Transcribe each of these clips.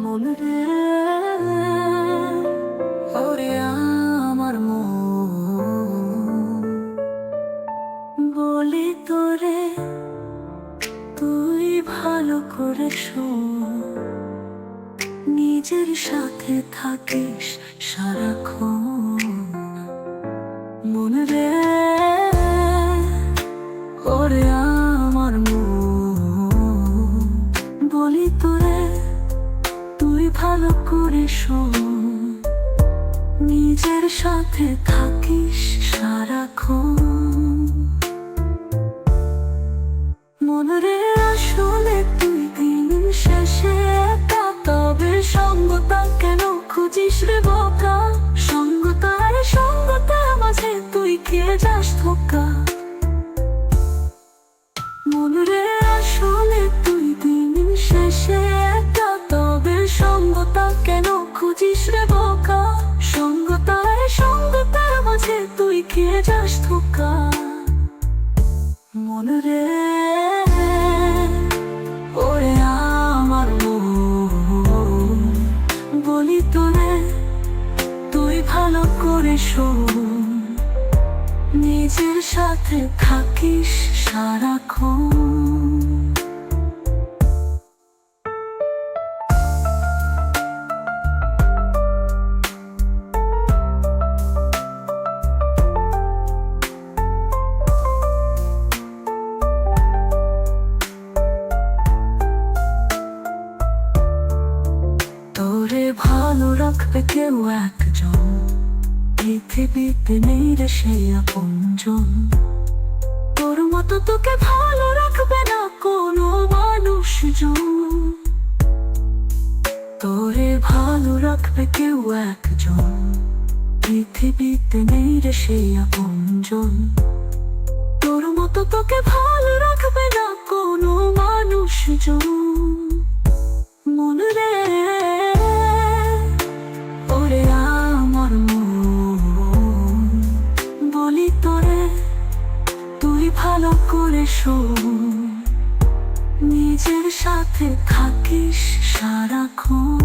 মন রে, ওরে আমার মন, বলি তোরে তুই ভালো করে শোন, নিজের সাথে থাকিস সারাক্ষণ। মন রে, ওরে আমার মন, বলি তোরে তুই ভালো করে শোন, নিজের সাথে থাকিস সারাক্ষণ। মন রে, আসলে তুই দিন শেষে একা, তবে সঙ্গতা কেন খুঁজিস রে বোকা? সঙ্গতার সঙ্গতার মাঝে তুই খেয়ে যাস ধোকা। মন রে, আসলে তুই দিন শেষে একা, তবে সঙ্গতা কেন খুঁজিস রে বোকা? সঙ্গতার সঙ্গতার মাঝে তুই খেয়ে যাস ধোকা। মন রে, ওরে আমার মন, বলি তোরে তুই ভালো করে শোন, নিজের সাথে থাকিস সারাক্ষণ। তোরে ভালো রাখবে কেউ একজন, পৃথিবীতে নেই রে সে আপনজন। তোর মতো তোকে ভালো রাখবে না কোনো মানুষজন। তোরে ভালো রাখবে কেউ একজন, পৃথিবীতে নেই রে সে আপনজন। তোর মতো তোকে ভালো রাখবে না কোনো মানুষজন। মন রে, ওরে আমার মন, বলি তোরে তুই ভালো করে শোন, নিজের সাথে থাকিস সারাক্ষণ।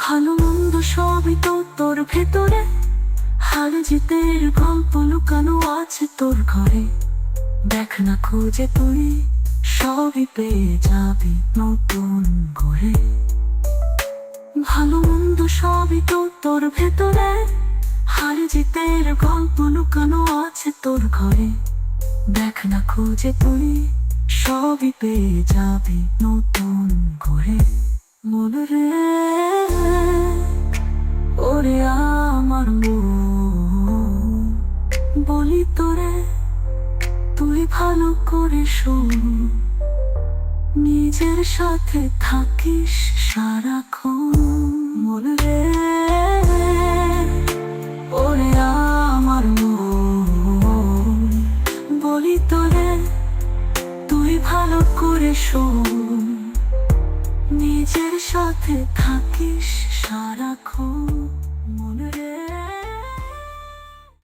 ভালো মন্দ সবই তো তোর ভেতরে, হার জিতের গল্প লুকানো আছে তোর ঘরে। দেখ না খুঁজে তুই সবই পেয়ে যাবি নতুন করে। ভালো মন্দ সবই তো তোর ভেতরে, হার জিতের গল্প লুকানো আছে তোর ঘরে। দেখ না খুঁজে তুই সবই পেয়ে যাবি নতুন করে। মন রে, ওরে আমার মন, বলি তোরে তুই ভালো করে শোন, নিজের সাথে থাকিস সারাক্ষণ। মন রে, ওরে আমার মন, বলি তোরে তুই ভালো করে শোন, নিজের সাথে থাকিস সারাক্ষণ।